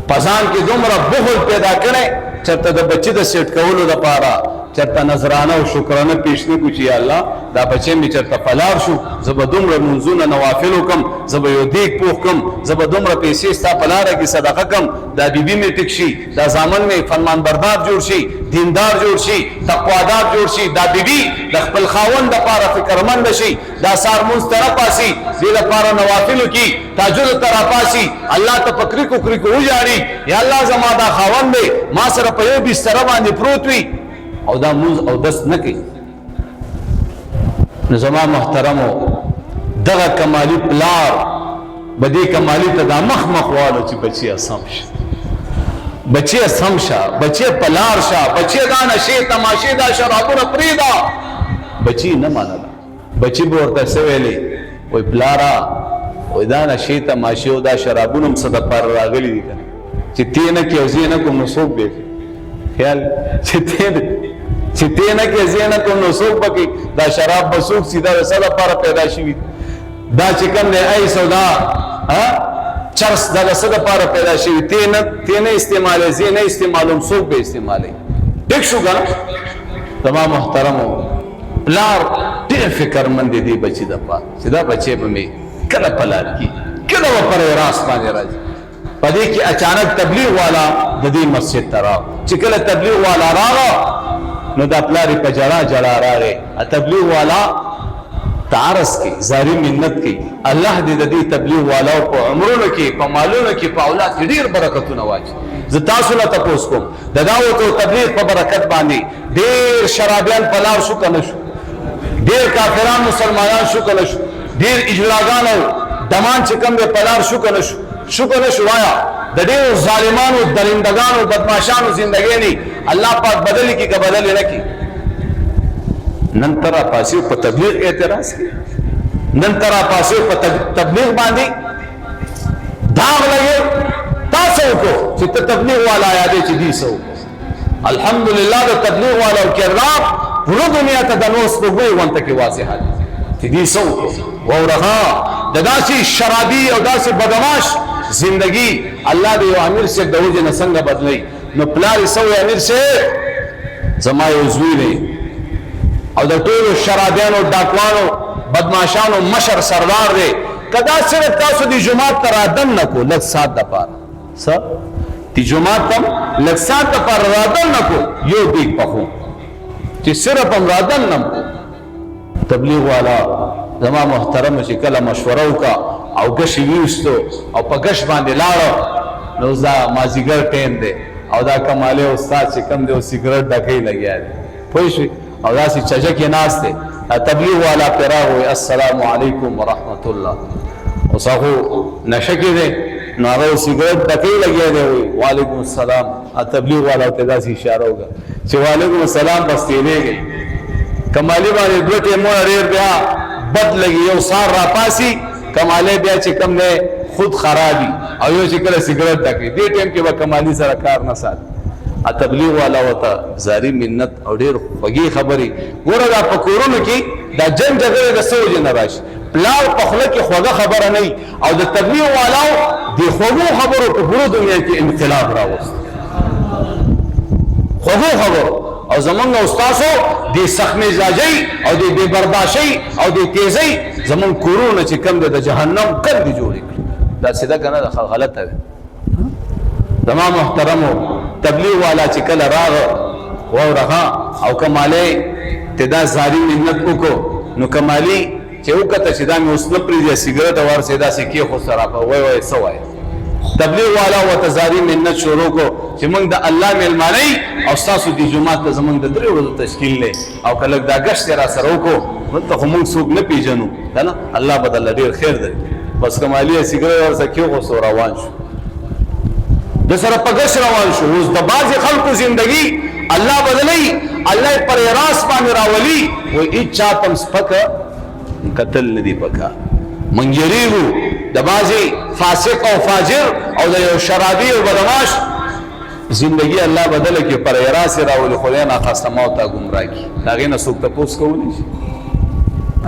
پزان کې دومره بخل پیدا کړي چرته د بچی د سیټ کولو لپاره چرته نظرانه او شکرانه پیش نه کو چې یا الله دا بچی می چرته پلار شو زب دومره منځونه نوافل وکم زب یو دیک پوخ کم زب دومره پیسې ستا پلاره کې صدقه کم دا بیبي می ټیک شي دا زامن می فرمان بردار جوړ شي دیندار جوړ شي تقوادار جوړ شي دا بیبي د خپل خاوند لپاره فکرمند شي دا سار مستره پاسي دې لپاره نوافل کی تهجد تر پاسي الله ته فکر کو وجاړي یا الله زما دا خاوند دی ما سره په یو بستر باندې پروت وي او دا موز او دست نه کوي نو زما محترمو دغه کمالی پلار بدی کمالی ته دا مخ والو چې بچي اسم شه بچي اسم شه بچي پلار شه بچي دا نشي تماشې دا شرابونه پریدا بچي نه مانلا بچي ورته سویلې وای پلارا وای دا نشي تماشې او دا شرابونه هم صد پر راغلي دي چې تینه کې او زینه کوم نو څوک به خیال چې تینه کې زینه کوم نو څوک پکې دا شراب بسوک سیدا رساله پر پیدا شي دا چې کوم نه ای سودا چرس دا رساله پر پیدا شي تینه استعمال زینه استعمالوم څوک به استعمالي ټیک شو ګان تمام محترمو پلار ډېر فکرمند دي بچی د پات چې دا بچي به می کله پلار کی کله پر راس باندې راځي پدې کې اچانک تبلیغ والا د دې مسجد ترا چې کله تبلیغ والا راغی نو دا پلاری په جړه راغی تبلیغ والا تعرض کی زاری منت کی الله دې د دې تبلیغ والا په عمرونو کې په مالونو کې په اولاد کې ډیر برکتونه واچي ز تاسو له تاسو کوم د دعوت او تبلیغ په برکت باندې ډیر شرابیان پلار شو کنه شو ډیر کافران مسلمانان شو کنه شو ډیر اجلاګان او دمان چې کوم به پلار شو کنه شو شکر شوایا د دې ظالمانو درندگانو بدمعشانو زندګی نه الله پاک بدلی کی که بدل نه کی نن ترا پاسیو په تبلیغ اعتراض کی نن ترا پاسیو په تبلیغ باندې داغ لګي تاسو کو چې تبلیغ والا یادې چې دي سو الحمدلله د تبلیغ والا کرام ټول دنیا ته د نوس په وای وانت کې واضحه چې دي سو ورغه د داسې شرابي او داسې بدمعاش زندگی الله دې یو امیر سے د وجه نه څنګه بدلی نو پلار سو امیر سے زما یو زوی دی او د ټولو شرابیانو ډاکوانو بدمعشانو مشر سردار دی کدا صرف تاسو دی جمعات تر ادن نکو لږ سات د پاره س دی جمعات تم لږ سات د پاره رادن نکو یو دیک پخو چې صرف هم رادن نم تبلیغ والا زما محترم چې کله مشوره وکا او غش ویستو او په غش باندې لاړو نو زا مازیګر ټیم دی او دا کماله استاد چې کم دی او سیګریټ ډکې لګیا دی پوه شئ او دا سي چجه کې ناس دی تبلیغ والا پراغ وي السلام علیکم ورحمت الله او صاحو نشکې دی نو هغه سیګریټ ډکې لګیا دی وي وعلیکم السلام تبلیغ والا ته دا سي اشاره وکړه چې وعلیکم السلام بس تیلېږي کمالی باندې دوه ټیمونه ډېر بیا بد لګي یو سار را پاسي کماله بیا چې کم نه خود خرابي او یو چې کله سیګریټ ډکې دې ټیم کې به کمالی سره کار نه سات تبلیغ والا وته زاری منت او ډېر خوږی خبري ګوره دا پکورونو کې دا جنگ جګړه د سوجه نه راشي پلاو په خله کې خوږه خبره نه او د تبلیغ والاو د خوږو خبرو په ټول دنیا کې انقلاب راوست خوږو خبرو او زمونږ استادو د سخت مزاجي او د بے برداشتي او د تیزي زمون کورونه چې کم د جهنم کړي جوړي دا سیده کنه غلطه ده تمام محترمو تبلیغ والا چې کله راغ او رها او کماله تدا زاری منت وکړو نو کمالی چې وکړه چې دا مې اوس نه پریږي سیګریټ اور سیدا سکی خو سره په وای سوای تبلیغ والا وتزاری منت شروع کو چې موږ د الله ملماني او تاسو د جمعه ته زمونږ د درې ورځې تشکیل له او کله دا غشت را سره وکړو نو ته موږ څوک نه پیژنو کنه الله بدل ډیر خیر دی بس کمالی سیګریټ اور سکی خو سره روان شو د سره پګش روان شو اوس د باز خلکو زندگی الله بدلی الله پر راس باندې راولي و اچا تم سپک قتل ندی پکا منجریو د بازي فاسق او فاجر او د یو شرابي او بدمعاش زندگی الله بدل کې پر راس راولي خو نه خاصه موت گمراه کی داغه نه څوک تاسو کولی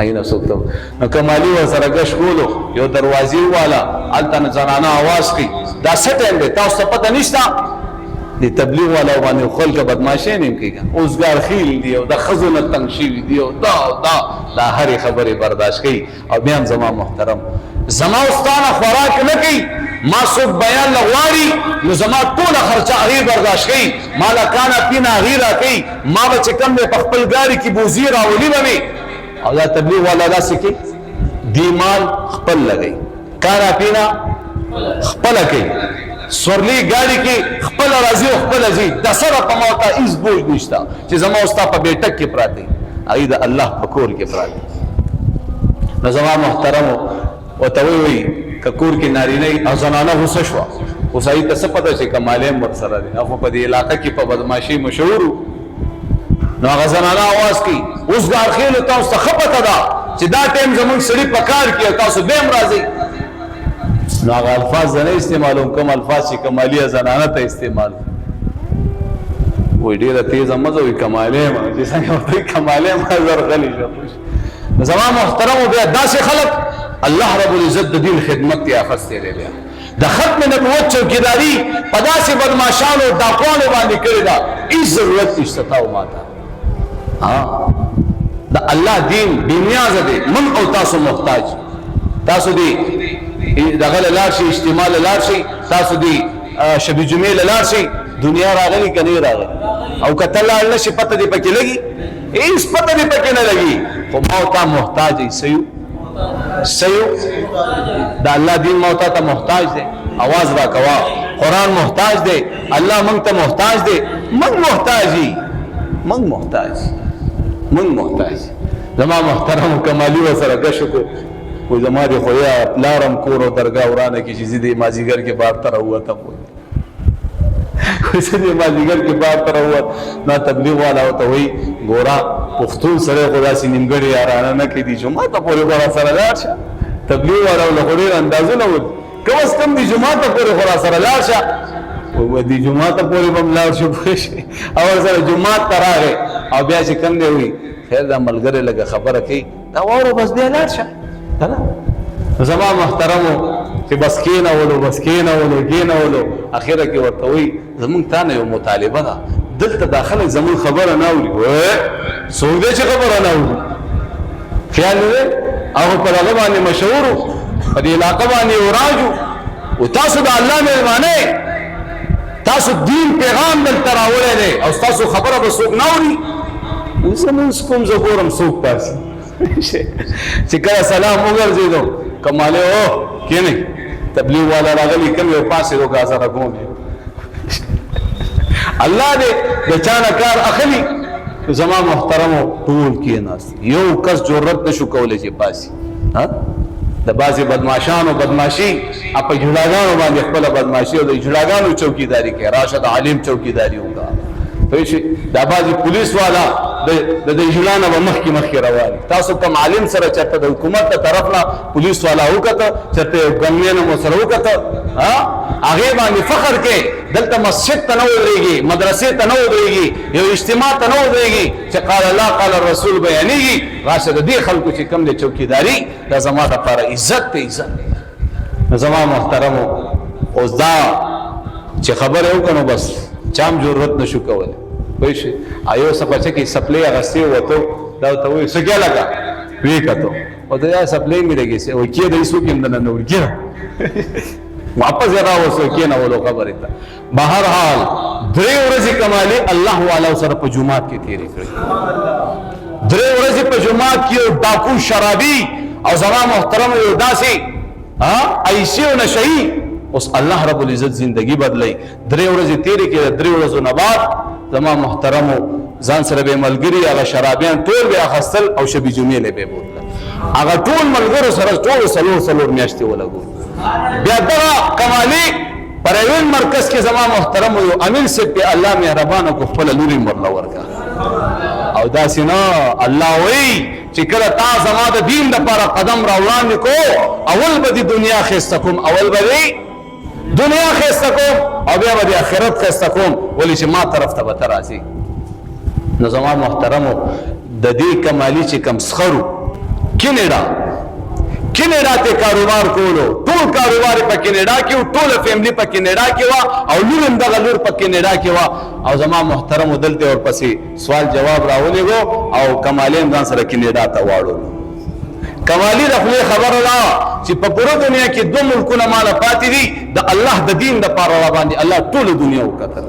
اینه سوکتو نو کمالی ورسره گش کولو یو دروازې والا هلته زنانه اواز کوي دا څه ټایم دی تاسو ته پته نشته د تبلیغ والا باندې خلک بدمعشي نه کوي اوسګار خیل دی او د ښځو نه تنګ شوي دي او دا هرې خبرې برداشت کوي او بیا هم زما محترم زما استانه خوراک نه کوي ما څوک بیان نه غواړي نو زما ټوله خرچه هغې برداشت کوي ما له کانه پینا هغې را کوي ما به چې کوم دی په خپل ګاډي کې بوزي راولي به مې او دا تبلیغ والا داسې کوي دی مال خپل لګوي کانه پینا خپله کوي سورلی ګاډي کې خپل راځي او خپل ځي د سره په ما ته هیڅ بوج نشته چې زما ستا په بیټک کې پراته هغې د الله په کور کې پراته نو زما محترمو ورته ووایي که کور کې نارینه او زنانه غوسه شوه اوس هغې ته څه پته چې کمالې هم ورسره دي خو په دې علاقه کې په بدماشي مشهور نو هغه زنانه اواز کوي اوس د ارخیلو تاسو ته ښه پته ده چې دا ټایم زموږ سړي په کار کې او تاسو بیا هم راځئ نو هغه الفاظ زه نه استعمالوم کوم الفاظ چې کمالیه زنانه ته استعمال وایي ډېره تیزه مه ځه وایي کمالې ما چې څنګه وایي کمالې ما زرغلي شوه نو زما محترمو بیا داسې خلک الله رب العزت د دین خدمت ته اخیستی دی بیا د ختم نبوت چوکیداري په داسې بدماشانو ډاکوانو باندې کړې ده هېڅ ضرورت نشته تا او ما ته د الله دین بېنیازه دی من او تاسو محتاج تاسو دی دغه له لاړ شي اجتماع له لاړ شي تاسو دی شبي جمعې له لاړ شي دنیا راغلي که نه راغلي او که ته لاړ نه شي پته دې پکې لګي هېڅ پته دې پکې نه لګي خو ما او تا محتاج یې سیو د الله دین ما او تا ته محتاج دی اواز را کوا قرآن محتاج دی الله موږ ته محتاج دی موږ محتاج زما محترم کمالي ورسره ګش وکړو وایي زما د خو یا پلارم کور او درګاه ورانه کې چې زه د مازدیګر کې بار ته راووتم وایي زه د مازدیګر کې بار ته راووت نو تبلیغ والا ورته وایي ګوره پښتون سړی خو داسې نیمګړې یارانه نه کوي جومات ته پورې به راسره لاړ شه تبلیغ والا له خو ډېر اندازونه ول کم از کم د جومات ته پورې خو راسره لاړ شه د جومات ته پورې به هم لاړ شو پوه شئ او ورسره جومات ته راغی او بیا چې کوم دی وایي خیر دا ملګری لږه خبره کوي دا واوره بس بیا لاړ شه زما محترمو چې بس کېنولو اخره کې ورته وایي زمونږ تا نه یو مطالبه ده دلته دا خلک زمونږ خبره نه اوري څوک دی چې خبره نه اوري خیال دی هغه په هغه باندې مشهور و په دې علاقه باندې وراجو و تاسو د الله مهربانۍ تاسو دین پیغام دلته راوړی دی او ستاسو خبره به څوک نه اوري اوس لمونځ کوم زه ګورم څوک پاسي چې کله سلام وګرځېدو کمالې او کښېنئ تبلیغ والا راغلی کوم یو پاسېدو که سره کوم الله دې د چا نه کار اخلي زما محترمو ټول کېناست یو کس جرأت نشو کولی چې پاسي د بعضې بدماشانو بدماشي په جوړاګانو باندې خپله بدماشي او د جوړاګانو چوکیداري کوي راشه د عالم چوکیداري وکړه پوه شئ دا بعضې پولیس والا د دې جوړانه به مخکې رواني تاسو کوم عالم سره چېرته د حکومت له طرف نه پولیس والا وکته چېرته یو ګنمین مو سره وکته هغې باندې فخر کې دلته مسجد ته نه ودرېږي مدرسې ته نه ودرېږي یو اجتماع ته نه ودرېږي چې قال الله قال الرسول بیانېږي راشه د دې خلکو چې کوم دی چوکیداري دا زما دپاره عزت دی عزت زما محترمو اوس دا چې خبرې وکړو بس چام جرأت نشو کولی پوه شئ یو څه بچه کې سپلی اخیستې وته دا ورته وایي څه کیا لګا ویې کتو ورته یا سپلی مې لګېسې وایي کېده هېڅوک یې دننه ورکېده واپس یې راوستو کېنولو خبرې ته بهرحال 3 ورځې کمالي الله والا سره په جومات کې تېرې کړې 3 ورځې په جومات کې یو ډاکو شرابي او زما محترم یو داسې ایسي او نشهي اوس الله رب العزت زندگی بدلی 3 ورځې تېرې کړې 3 ورځو نه بعد زما محترمو ځان سره به ملګري هغه شرابیان ټول به اخیستل او شبي جمعې له به بوتل هغه ټول ملګرو سره ټول څلور میاشتې ولګول بیا دغه کمالي پروین مرکز کې زما محترمو یو امیر صاحب په الله مهربانه کو خپله لوري مرله ورکړه او داسې نه الله وایي چې کله تا زما د دین دپاره قدم را وړاندې کو اول به د دنیا ښایسته کوم اول به دنیا خسته کوم او بیا به د آخرت خسته کوم ولې چې ما طرف ته به ته راځې نو زما محترمو د دې کمالي چې کم سخرو کینیډا ته کاروبار کولو، ټول کاروبار په کینیډا کې و، ټول فیملی په کینیډا کې وه، او لور هم دغه لور په کینیډا کې وه. او زما محترم دلته ورپسې سوال جواب راولېږو او کمالي هم ځان سره کینیډا ته واړولو. کمالي د خولې خبره ده چې په پوره دنیا کې 2 ملکونه ماله پاتې دي، د الله د دین دپاره راباندې الله ټوله دنیا وکتل.